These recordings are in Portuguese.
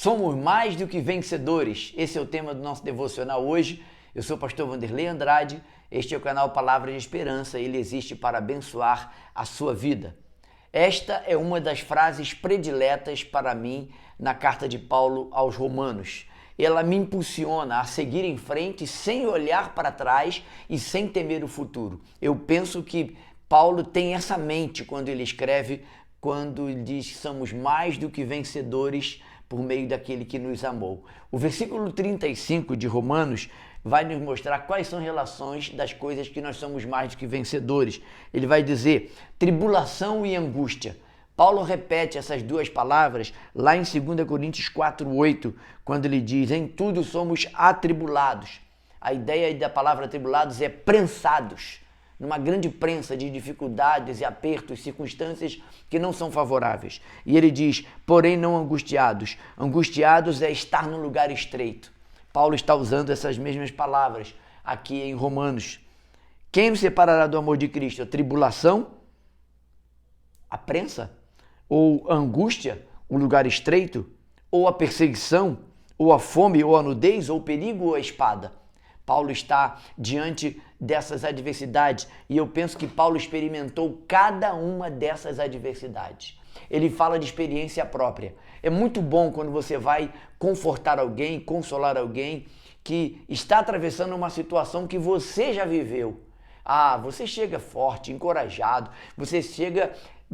Somos mais do que vencedores. Esse é o tema do nosso devocional hoje. Eu sou o pastor Vanderlei Andrade. Este é o canal Palavra de Esperança. Ele existe para abençoar a sua vida. Esta é uma das frases prediletas para mim na carta de Paulo aos Romanos. Ela me impulsiona a seguir em frente sem olhar para trás e sem temer o futuro. Eu penso que Paulo tem essa mente quando ele escreve, quando ele diz que somos mais do que vencedores por meio daquele que nos amou. O versículo 35 de Romanos vai nos mostrar quais são as relações das coisas que nós somos mais do que vencedores. Ele vai dizer tribulação e angústia. Paulo repete essas duas palavras lá em 2 Coríntios 4:8, quando ele diz: em tudo somos atribulados. A ideia da palavra atribulados é prensados, numa grande prensa de dificuldades e apertos, circunstâncias que não são favoráveis. E ele diz, porém não angustiados. Angustiados é estar num lugar estreito. Paulo está usando essas mesmas palavras aqui em Romanos. Quem nos separará do amor de Cristo? A tribulação? A prensa? Ou a angústia? O lugar estreito? Ou a perseguição? Ou a fome? Ou a nudez? Ou o perigo? Ou a espada? Paulo está diante dessas adversidades e eu penso que Paulo experimentou cada uma dessas adversidades. Ele fala de experiência própria. É muito bom quando você vai confortar alguém, consolar alguém que está atravessando uma situação que você já viveu. Você chega forte, encorajado, você chega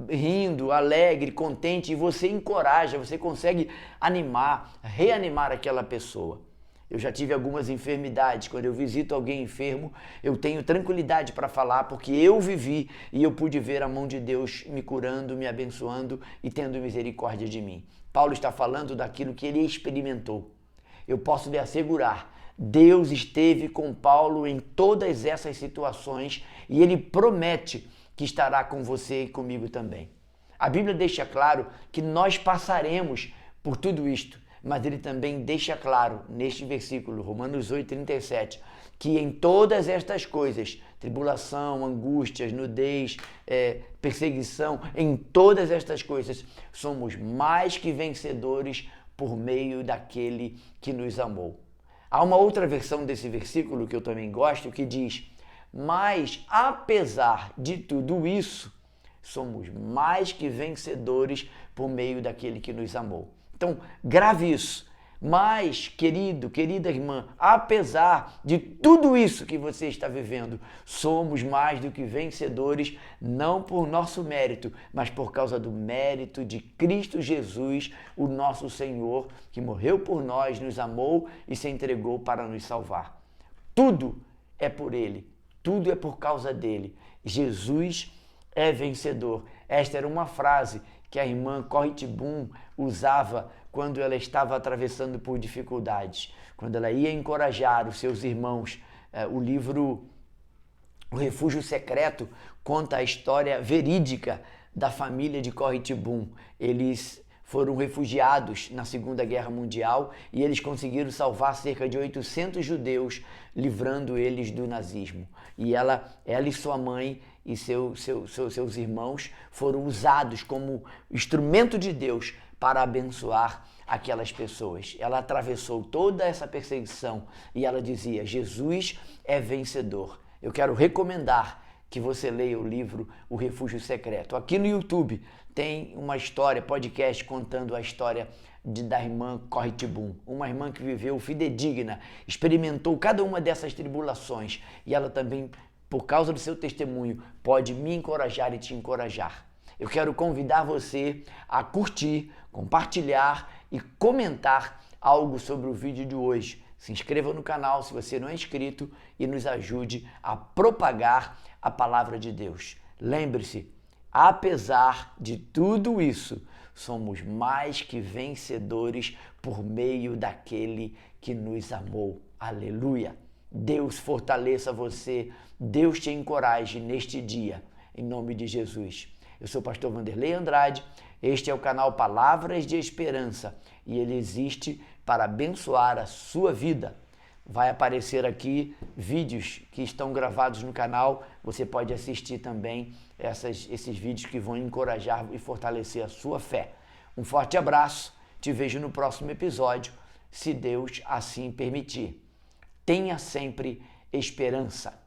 rindo, alegre, contente e você encoraja, você consegue animar, reanimar aquela pessoa. Eu já tive algumas enfermidades. Quando eu visito alguém enfermo, eu tenho tranquilidade para falar porque eu vivi e eu pude ver a mão de Deus me curando, me abençoando e tendo misericórdia de mim. Paulo está falando daquilo que ele experimentou. Eu posso lhe assegurar, Deus esteve com Paulo em todas essas situações e ele promete que estará com você e comigo também. A Bíblia deixa claro que nós passaremos por tudo isto. Mas ele também deixa claro, neste versículo, Romanos 8:37, que em todas estas coisas, tribulação, angústias, nudez, perseguição, em todas estas coisas, somos mais que vencedores por meio daquele que nos amou. Há uma outra versão desse versículo que eu também gosto, que diz, mas apesar de tudo isso, somos mais que vencedores por meio daquele que nos amou. Então, grave isso. Mas, querido, querida irmã, apesar de tudo isso que você está vivendo, somos mais do que vencedores, não por nosso mérito, mas por causa do mérito de Cristo Jesus, o nosso Senhor, que morreu por nós, nos amou e se entregou para nos salvar. Tudo é por Ele, tudo é por causa dele. Jesus é vencedor. Esta era uma frase que a irmã Corrie ten Boom usava quando ela estava atravessando por dificuldades, quando ela ia encorajar os seus irmãos. O livro O Refúgio Secreto conta a história verídica da família de Corrie ten Boom. Eles foram refugiados na Segunda Guerra Mundial e eles conseguiram salvar cerca de 800 judeus, livrando eles do nazismo. E ela e sua mãe e seus irmãos foram usados como instrumento de Deus para abençoar aquelas pessoas. Ela atravessou toda essa perseguição e ela dizia, Jesus é vencedor. Eu quero recomendar que você leia o livro O Refúgio Secreto. Aqui no YouTube tem uma história, podcast, contando a história da irmã Corrie ten Boom, uma irmã que viveu fidedigna, experimentou cada uma dessas tribulações e ela também, por causa do seu testemunho, pode me encorajar e te encorajar. Eu quero convidar você a curtir, compartilhar e comentar algo sobre o vídeo de hoje. Se inscreva no canal se você não é inscrito e nos ajude a propagar a palavra de Deus. Lembre-se, apesar de tudo isso, somos mais que vencedores por meio daquele que nos amou. Aleluia! Deus fortaleça você, Deus te encoraje neste dia, em nome de Jesus. Eu sou o pastor Vanderlei Andrade, este é o canal Palavras de Esperança e ele existe para abençoar a sua vida. Vai aparecer aqui vídeos que estão gravados no canal, você pode assistir também esses vídeos que vão encorajar e fortalecer a sua fé. Um forte abraço Te vejo no próximo episódio, se Deus assim permitir. Tenha sempre esperança.